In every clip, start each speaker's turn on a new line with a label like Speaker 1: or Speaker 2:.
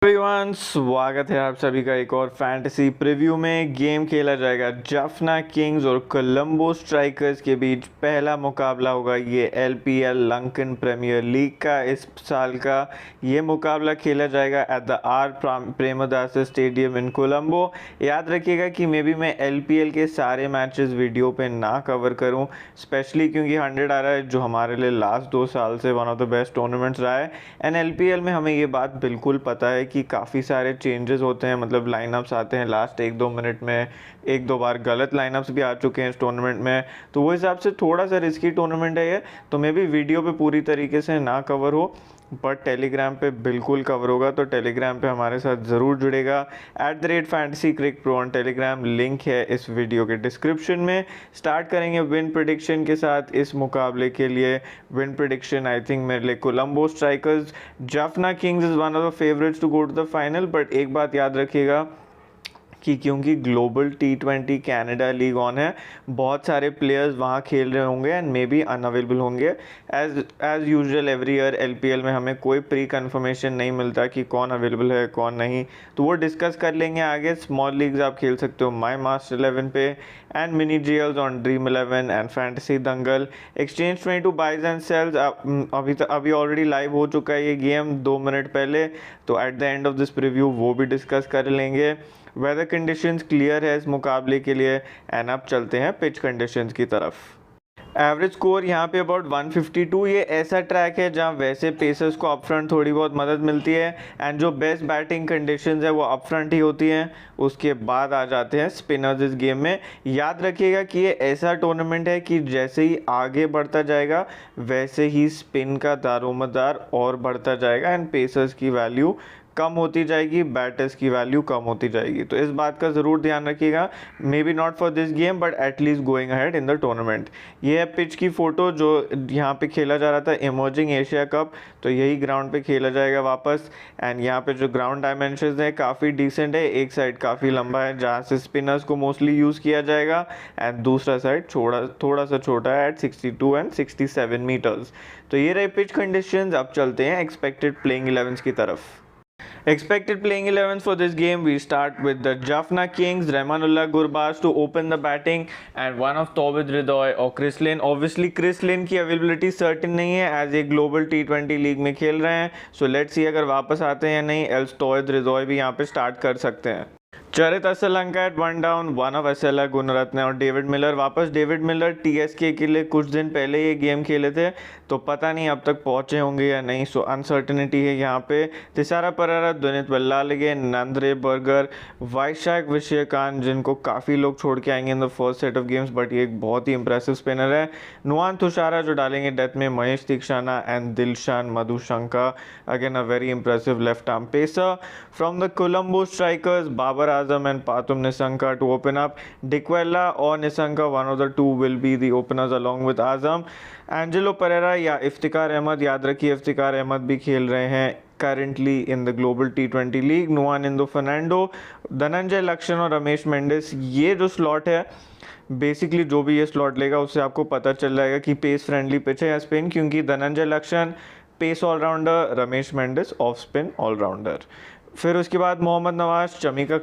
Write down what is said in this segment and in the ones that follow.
Speaker 1: Everyone, स्वागत है आप सभी का एक और फैंटेसी प्रीव्यू में। गेम खेला जाएगा जाफना किंग्स और कोलंबो स्ट्राइकर्स के बीच। पहला मुकाबला होगा ये एलपीएल लंकन प्रीमियर लीग का इस साल का। ये मुकाबला खेला जाएगा at the R Premadasa stadium in Colombo. याद रखिएगा कि मे बी मैं एलपीएल के सारे मैचेस वीडियो पे ना कवर करूं, स्पेशली क्योंकि 100 आ रहा है जो हमारे लिए लास्ट 2 साल से one of the best tournaments रहा है। एंड एलपीएल में हमें ये बात बिल्कुल पता है कि काफ़ी सारे चेंजेस होते हैं, मतलब लाइनअप्स आते हैं लास्ट 1-2 मिनट में। 1-2 बार गलत लाइनअप्स भी आ चुके हैं इस टूर्नामेंट में, तो वो हिसाब से थोड़ा सा रिस्की टूर्नामेंट है ये। तो मे भी वीडियो पे पूरी तरीके से ना कवर हो, बट टेलीग्राम पे बिल्कुल कवर होगा। तो टेलीग्राम पे हमारे साथ ज़रूर जुड़ेगा। @fantasycrickpro ऑन टेलीग्राम, लिंक है इस वीडियो के डिस्क्रिप्शन में। स्टार्ट करेंगे विन प्रिडिक्शन के साथ इस मुकाबले के लिए। विन प्रिडिक्शन आई थिंक मेरे लिए Colombo strikers. Jaffna kings is one of the favourites to go to the final, but एक बात याद रखिएगा कि क्योंकि global T20 Canada league on है, बहुत सारे प्लेयर्स वहाँ खेल रहे होंगे एंड मे बी अनअवेलेबल होंगे। As usual every year LPL में हमें कोई प्री कन्फर्मेशन नहीं मिलता कि कौन अवेलेबल है कौन नहीं, तो वो डिस्कस कर लेंगे आगे। स्मॉल लीग्स आप खेल सकते हो माई मास्टर 11 पे and mini GLs on Dream 11 and fantasy Dangal. Exchange 22 buys and sales अभी ऑलरेडी लाइव हो चुका है ये गेम 2 मिनट पहले, तो at the end of this preview वो भी डिस्कस कर लेंगे। वेदर कंडीशंस क्लियर है इस मुकाबले के लिए एंड अब चलते हैं पिच कंडीशंस की तरफ। एवरेज स्कोर यहाँ पे अबाउट 152। ये ऐसा ट्रैक है जहाँ वैसे पेसर्स को अपफ्रंट थोड़ी बहुत मदद मिलती है एंड जो बेस्ट बैटिंग कंडीशंस है वो अपफ्रंट ही होती हैं, उसके बाद आ जाते हैं स्पिनर्स इस गेम में। याद रखिएगा कि ये ऐसा टूर्नामेंट है कि जैसे ही आगे बढ़ता जाएगा वैसे ही स्पिन का दारोमदार और बढ़ता जाएगा एंड पेसर्स की वैल्यू कम होती जाएगी, बैटर्स की वैल्यू कम होती जाएगी। तो इस बात का ज़रूर ध्यान रखिएगा। May be not for this game but at least going ahead in the tournament. ये है पिच की फ़ोटो जो यहाँ पे खेला जा रहा था इमर्जिंग एशिया कप, तो यही ग्राउंड पे खेला जाएगा वापस। एंड यहाँ पे जो ग्राउंड डायमेंशंस हैं काफ़ी डिसेंट है। एक साइड काफ़ी लंबा है जहाँ से स्पिनर्स को मोस्टली यूज़ किया जाएगा एंड दूसरा साइड थोड़ा सा छोटा है एट 62 एंड 67 मीटर्स। तो ये रहे पिच कंडीशंस। अब चलते हैं एक्सपेक्टेड प्लेइंग 11s की तरफ। Expected playing 11s for this game, we start with the Jaffna Kings, Rahmanullah Gurbaz to open the batting and one of Tawhid Hridoy और Chris Lynn। Obviously Chris Lynn की availability certain नहीं है as a global T20 league में खेल रहे हैं, so let's see अगर वापस आते हैं या नहीं, else Tawhid Hridoy भी यहाँ पे स्टार्ट कर सकते हैं। Charith Asalanka at 1 down, one of SLR Gunaratne और डेविड मिलर वापस। डेविड मिलर टीएसके के लिए कुछ दिन पहले ये गेम खेले थे, तो पता नहीं अब तक पहुंचे होंगे या नहीं, सो अनसर्टेनिटी है यहाँ पे। तिसारा परारा, दुनित बल्लालगे, नंदरे बर्गर, वैशाख विषयकांत, जिनको काफ़ी लोग छोड़ के आएंगे in the first set of games, but ये एक बहुत ही इंप्रेसिव स्पिनर है। नुआन तुषारा जो डालेंगे डेथ में, Maheesh Theekshana and Dilshan Madushanka, again a very impressive left arm pacer. From the Colombo strikers, Babar Azam and Pathum Nissanka to open up. Dikwella or Nissanka, one of the two will be the openers along with Azam. Angelo Pereira या इफ्तिकार अहमद, याद रखिए इफ्तिकार अहमद भी खेल रहे हैं currently in the global T20 league. Nuwan इंदो Fernando, Dhananjay लक्षण और रमेश मेंडिस। ये जो स्लॉट है बेसिकली जो भी ये स्लॉट लेगा उससे आपको पता चल जाएगा कि पेस फ्रेंडली पिच है या स्पिन, क्योंकि Dhananjaya Lakshan pace allrounder, Ramesh Mendis off spin allrounder. फिर उसके बाद Mohammad Nawaz, Chamika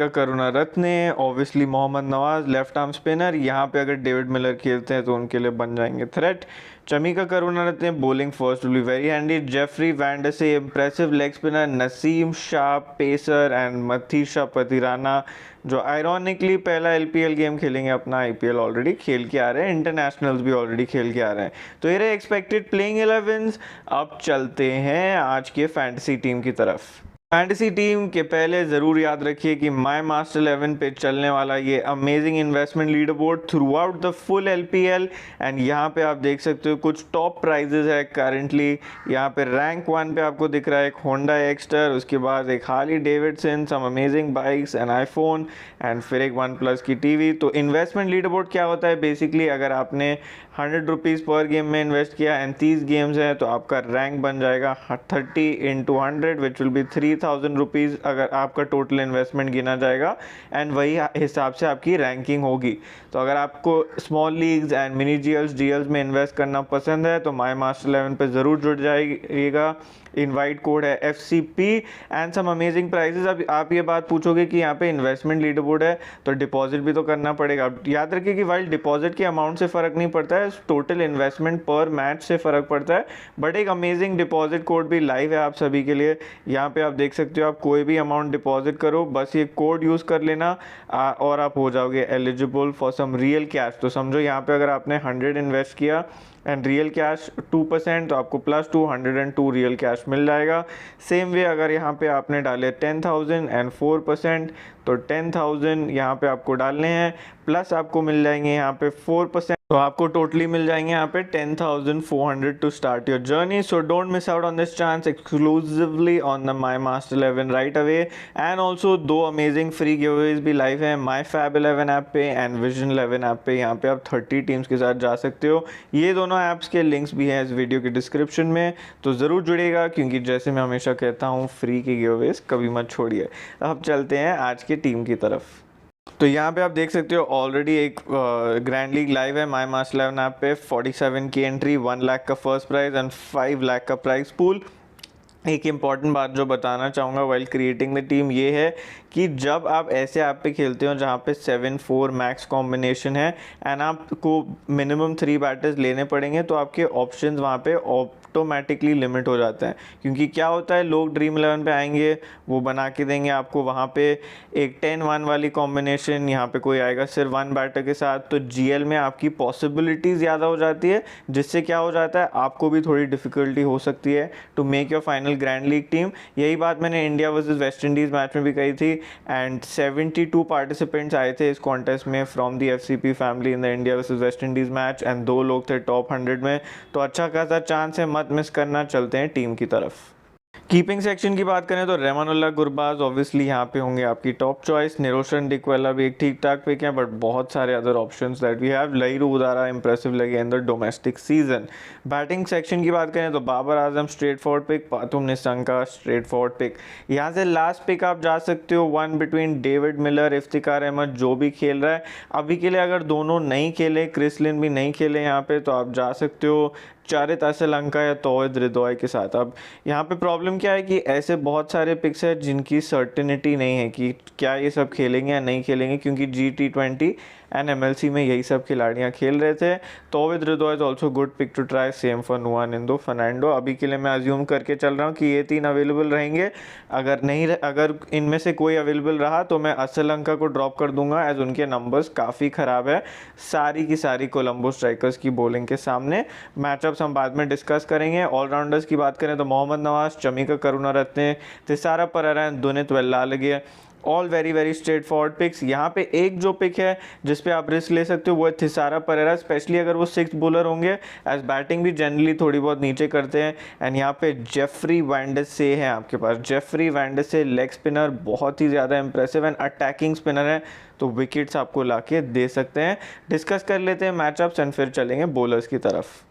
Speaker 1: Karunaratne. Obviously Mohammad Nawaz left arm spinner, यहाँ पे अगर डेविड मिलर खेलते हैं तो उनके लिए बन जाएंगे threat. Chamika Karunaratne bowling first will be very handy. Jeffrey Vandersay impressive leg spinner, Naseem Shah pacer and Matheesha Pathirana जो आयरॉनिकली पहला एलपीएल गेम खेलेंगे अपना। आईपीएल ऑलरेडी खेल के आ रहे हैं, इंटरनेशनल्स भी ऑलरेडी खेल के आ रहे हैं। तो ये रहे एक्सपेक्टेड प्लेइंग 11s। अब चलते हैं आज के फैंटेसी टीम की तरफ। फैंटेसी टीम के पहले ज़रूर याद रखिए कि माई मास्टर 11 पे चलने वाला ये amazing investment leader board through out the full LPL. And यहाँ पे आप देख सकते हो कुछ टॉप प्राइजेस है करंटली। यहाँ पे रैंक 1 पे आपको दिख रहा है एक होंडा एक्स्टर, उसके बाद एक Harley Davidson, some amazing bikes, an iPhone and फिर एक वन+ की टीवी। तो इन्वेस्टमेंट लीडर बोर्ड क्या होता है बेसिकली, अगर आपने 100 रुपीज़ पर गेम में इन्वेस्ट किया एंड 30 गेम्स हैं तो आपका रैंक बन जाएगा 30 × 100 विच विल बी 3000 50,000 रुपीज़ अगर आपका टोटल इन्वेस्टमेंट गिना जाएगा एंड वही हिसाब से आपकी रैंकिंग होगी। तो अगर आपको स्मॉल लीग्स एंड मिनी जीएल्स में इन्वेस्ट करना पसंद है तो माई मास्टर 11 पे ज़रूर जुड़ जाइएगा। इनवाइट कोड है FCP and some amazing prizes. अब आप ये बात पूछोगे कि यहाँ पे इन्वेस्टमेंट लीडर बोर्ड है तो डिपॉजिट भी तो करना पड़ेगा। याद रखिए कि वाइल डिपॉजिट के अमाउंट से फ़र्क नहीं पड़ता है, टोटल इन्वेस्टमेंट पर मैच से फ़र्क पड़ता है। बट एक अमेजिंग डिपॉजिट कोड भी लाइव है आप सभी के लिए। यहाँ पे आप देख सकते हो, आप कोई भी अमाउंट डिपॉजिट करो, बस ये कोड यूज़ कर लेना और आप हो जाओगे eligible for some real cash. तो समझो यहाँ पे अगर आपने 100 इन्वेस्ट किया एंड रियल कैश 2%, तो आपको +2 102 रियल कैश मिल जाएगा। सेम वे अगर यहाँ पे आपने डाले 10,000 एंड 4%, तो 10,000 यहाँ पे आपको डालने हैं, प्लस आपको मिल जाएंगे यहाँ पे 4%, तो आपको टोटली मिल जाएंगे यहाँ पे 10,400 to start your journey. So don't miss out on this chance exclusively on the My master 11 right away. And also 2 amazing free giveaways भी लाइव है माई फैब 11 ऐप पे एंड विजन 11 ऐप पे। यहाँ पे आप 30 टीम्स के साथ जा सकते हो। ये दोनों ऐप्स के लिंक्स भी हैं इस वीडियो के डिस्क्रिप्शन में, तो ज़रूर जुड़िएगा क्योंकि जैसे मैं हमेशा कहता हूँ फ्री के गिवअवेज कभी मत छोड़िए। अब चलते हैं आज की टीम की तरफ। तो यहाँ पे आप देख सकते हो ऑलरेडी एक ग्रैंड लीग लाइव है माई मास्टर 11 ऐप पे। 47 की एंट्री, 1 लाख का फर्स्ट प्राइज एंड 5 लाख का प्राइज पूल। एक इम्पॉर्टेंट बात जो बताना चाहूँगा वाइल क्रिएटिंग द टीम ये है कि जब आप ऐसे ऐप पे खेलते हो जहाँ पे 7-4 मैक्स कॉम्बिनेशन है एंड आपको मिनिमम 3 बैटर्स लेने पड़ेंगे, तो आपके ऑप्शंस वहाँ पे ऑटोमेटिकली लिमिट हो जाते हैं। क्योंकि क्या होता है, लोग ड्रीम 11 पे आएंगे, वो बना के देंगे आपको वहाँ पे एक 10-1 वाली कॉम्बिनेशन, यहाँ पे कोई आएगा सिर्फ 1 बैटर के साथ, तो GL में आपकी पॉसिबिलिटी ज़्यादा हो जाती है, जिससे क्या हो जाता है आपको भी थोड़ी डिफ़िकल्टी हो सकती है to make your final grand league team. यही बात मैंने India versus West Indies match में भी कही थी एंड 72 पार्टिसिपेंट्स आए थे इस कॉन्टेस्ट में from the FCP family in the India versus West Indies match and 2 लोग थे टॉप 100 में, तो अच्छा खासा चांस है, मत मिस करना। चलते हैं टीम की तरफ। कीपिंग सेक्शन की बात करें तो रहमानुल्लाह गुरबाज ऑब्वियसली यहाँ पे होंगे आपकी टॉप चॉइस। निरोशन डिक्वेला भी एक ठीक ठाक पिक है, बट बहुत सारे other options that we have. Lahiru Udara impressive लगे in the domestic season. Batting section की बात करें तो Babar Azam straightforward pick, Pathum Nissanka straightforward pick. यहाँ से लास्ट पिक आप जा सकते हो 1 between David Miller, Iftikhar Ahmed, जो भी खेल रहा है अभी के लिए। अगर दोनों नहीं खेले, क्रिस लिन भी नहीं खेले यहाँ पे, तो आप जा सकते हो चारित असलंका या तौहिद रिदवाई के साथ। अब यहाँ पे प्रॉब्लम क्या है कि ऐसे बहुत सारे पिक्स हैं जिनकी सर्टेनिटी नहीं है कि क्या ये सब खेलेंगे या नहीं खेलेंगे, क्योंकि G20 एंड MLC में यही सब खिलाड़ियाँ खेल रहे थे। Towhid Hridoy is also good pick to try, same for Nuwanidu Fernando. अभी के लिए मैं अज्यूम करके चल रहा हूँ कि ये 3 अवेलेबल रहेंगे। अगर इनमें से कोई अवेलेबल रहा तो मैं असलंका को ड्रॉप कर दूंगा एज उनके नंबर्स काफ़ी ख़राब है सारी की सारी कोलंबो स्ट्राइकर्स की बॉलिंग के सामने। मैचअप्स हम बाद में डिस्कस करेंगे। ऑलराउंडर्स की बात करें तो Mohammad Nawaz, Chamika Karunaratne, Thisara Perera, Dunith Wellalage, all very straightforward picks. यहाँ पे एक जो पिक है जिस पे आप रिस्क ले सकते हो वो है थिसारा परेरा, स्पेशली अगर वो 6th बॉलर होंगे, एज बैटिंग भी जनरली थोड़ी बहुत नीचे करते हैं। एंड यहाँ पे जेफरी वैंडसे है आपके पास। जेफरी वैंडसे लेग स्पिनर, बहुत ही ज़्यादा इंप्रेसिव एंड अटैकिंग स्पिनर है, तो विकेट्स आपको लाके दे सकते हैं। डिस्कस कर लेते हैं मैचअप्स एंड फिर चलेंगे बॉलर्स की तरफ।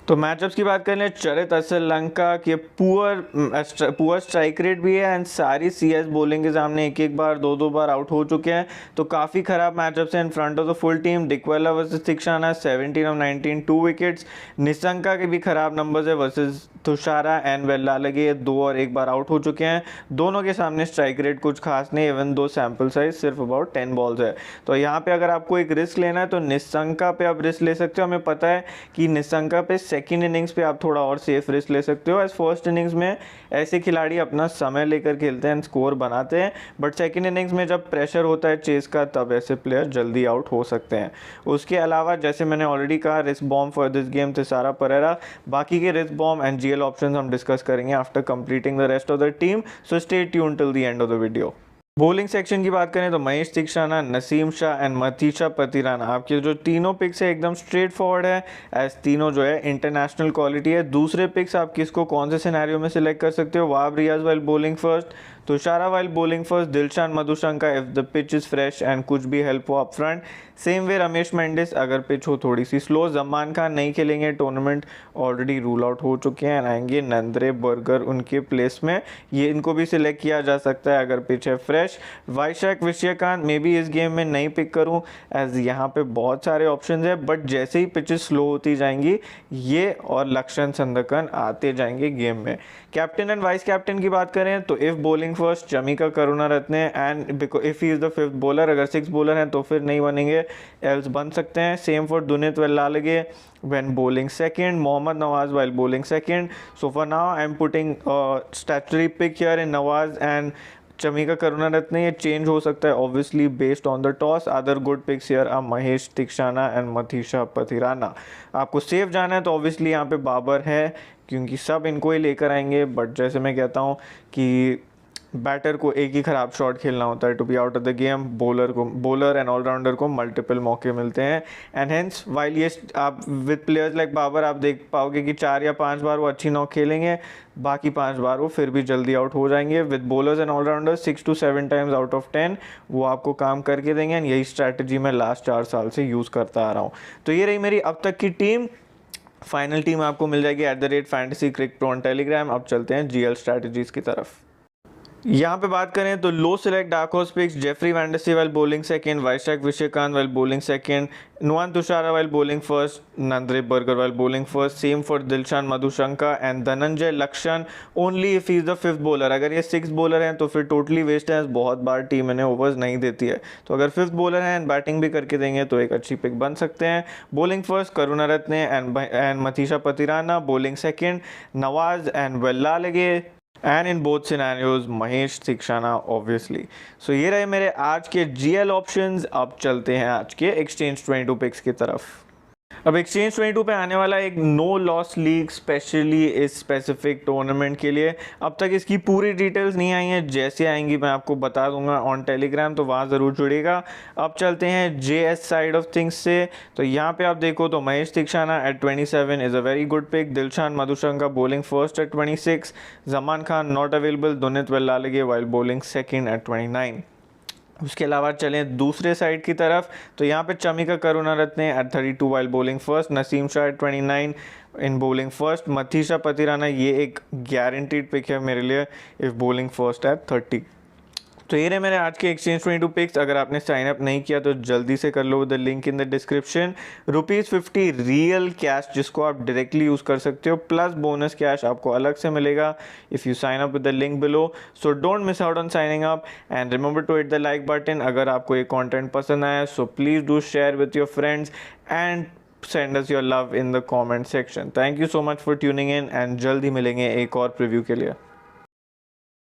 Speaker 1: तो मैचअप्स की बात करें, चरित असलंका के पुअर स्ट्राइक रेट भी है एंड सारी CS बॉलिंग के सामने एक बार 2 बार आउट हो चुके हैं, तो काफ़ी ख़राब मैचअप्स हैं in front of the full team. Dickwella versus Theekshana 17 of 19 2 wickets. Nissanka के भी ख़राब नंबर्स है वर्सेस तुषारा एंड वेल्लालगे, 2 और 1 बार आउट हो चुके हैं। दोनों के सामने स्ट्राइक रेट कुछ खास नहीं, इवन दो सैम्पल साइज सिर्फ अबाउट 10 बॉल्स है। तो यहाँ पे अगर आपको एक रिस्क लेना है तो निशंका पे आप रिस्क ले सकते हो। हमें पता है कि निशंका पे सेकंड इनिंग्स पे आप थोड़ा और सेफ रिस्क ले सकते हो। एज फर्स्ट इनिंग्स में ऐसे खिलाड़ी अपना समय लेकर खेलते हैं, स्कोर बनाते हैं, बट सेकंड इनिंग्स में जब प्रेशर होता है चेस का, तब ऐसे प्लेयर जल्दी आउट हो सकते हैं। उसके अलावा जैसे मैंने ऑलरेडी कहा, risk bomb for this game Thisara Perera. बाकी के risk bomb and GL options हम डिस्कस करेंगे after completing the rest of the team, so stay tuned till the end of the video. Bowling section की बात करें तो महेश तीक्षाना, नसीम शाह एंड मथीशा पतिराना, आपके जो तीनों पिक्स है एकदम स्ट्रेट फॉरवर्ड है, एज तीनों जो है इंटरनेशनल क्वालिटी है। दूसरे पिक्स आप किसको कौन से सिनेरियो में सिलेक्ट कर सकते हो, Wahab Riaz while bowling first, Thushara while bowling first, Dilshan Madushanka if the pitch is fresh and कुछ भी हेल्प हो up front. Same way Ramesh Mendis अगर पिच हो थोड़ी सी स्लो। जमान खान नहीं खेलेंगे, टूर्नामेंट ऑलरेडी रूल आउट हो चुके हैं, आएंगे नंद्रे बर्गर उनके प्लेस में, ये इनको भी सिलेक्ट किया जा सकता है अगर पिच है fresh. Vaishakh Vishwakant may be इस गेम में नहीं पिक करूं एज यहाँ पे बहुत सारे ऑप्शंस है, बट जैसे ही पिचेस स्लो होती जाएंगी ये और लक्षण संदकन आते जाएंगे गेम में। कैप्टन एंड वाइस कैप्टन की बात करें तो if bowling first Chamika Karunaratne and if he is the fifth bowler, अगर सिक्स बॉलर हैं तो फिर नहीं बनेंगे, एल्स बन सकते हैं। Same for Dunith Wellalage when bowling second, Mohammad Nawaz while bowling second. So for now I'm putting statutory pick here in Nawaz and Chamika Karunaratne. ये चेंज हो सकता है obviously based on the toss. Other good picks here are Maheesh Theekshana and Matheesha Pathirana. आपको safe जाना है तो obviously यहाँ पे बाबर है क्योंकि सब इनको ही लेकर आएंगे, बट जैसे मैं कहता हूँ कि बैटर को एक ही ख़राब शॉट खेलना होता है to be out of the game, bowler and allrounder को मल्टीपल मौके मिलते हैं। एंड हेंस वाइल ये आप विद प्लेयर्स लाइक बाबर आप देख पाओगे कि 4 या 5 बार वो अच्छी नॉक खेलेंगे, बाकी 5 बार वो फिर भी जल्दी आउट हो जाएंगे। With bowlers and allrounders 6 to 7 times out of 10 वो आपको काम करके देंगे, एंड यही स्ट्रैटेजी मैं लास्ट 4 साल से यूज़ करता आ रहा हूँ। तो ये रही मेरी अब तक की टीम। फाइनल टीम आपको मिल जाएगी @fantasy cricket pro on Telegram। अब चलते हैं GL स्ट्रैटेजीज की तरफ। यहाँ पे बात करें तो low select dark horse picks, Jeffrey Vandersay while bowling second, Vaishakh Vishwakant while bowling second, Nuwan Thushara while bowling first, Nandre Burger while bowling first. Same for Dilshan Madushanka and Dhananjaya Lakshan only if he is the fifth bowler. अगर ये 6 bowler हैं तो फिर टोटली वेस्ट है, बहुत बार team इन्हें overs नहीं देती है, तो अगर 5th बॉलर हैं एंड बैटिंग भी करके देंगे तो एक अच्छी पिक बन सकते हैं। Bowling first Karunaratne and Matheesha Pathirana, bowling second Nawaz and Wellalage, and in both scenarios Maheesh Theekshana obviously. So ये रहे मेरे आज के GL ऑप्शंस। अब चलते हैं आज के एक्सचेंज 22 पिक्स की तरफ। अब एक्सचेंज 22 पे आने वाला एक नो लॉस लीग स्पेशली इस स्पेसिफिक टूर्नामेंट के लिए। अब तक इसकी पूरी डिटेल्स नहीं आई हैं, जैसे आएंगी मैं आपको बता दूंगा ऑन टेलीग्राम, तो वहाँ ज़रूर जुड़ेगा। अब चलते हैं JS साइड ऑफ थिंग्स से। तो यहाँ पे आप देखो तो Maheesh Theekshana at 27 is a very good pick, Dilshan Madushanka bowling first at 26, Zaman Khan not available, Dunith Wellalage while bowling second at 29। उसके अलावा चलें दूसरे साइड की तरफ तो यहाँ पे Chamika Karunaratne at 32 while bowling first, Naseem Shah at 29 in bowling first, Matheesha Pathirana ये एक गारंटीड पिक है मेरे लिए इफ बॉलिंग फर्स्ट एट 30। तो ये रहे मेरे आज के एक्सचेंज 22 पिक्स। अगर आपने साइन अप नहीं किया तो जल्दी से कर लो, the link in the description. ₹50 real cash जिसको आप डायरेक्टली यूज़ कर सकते हो, प्लस बोनस कैश आपको अलग से मिलेगा if you sign up with the link below. So don't miss out on signing up and remember to hit the like button. अगर आपको ये कॉन्टेंट पसंद आया so please do share with your friends and send us your love in the comment section. Thank you so much for tuning in and जल्दी मिलेंगे एक और preview के लिए।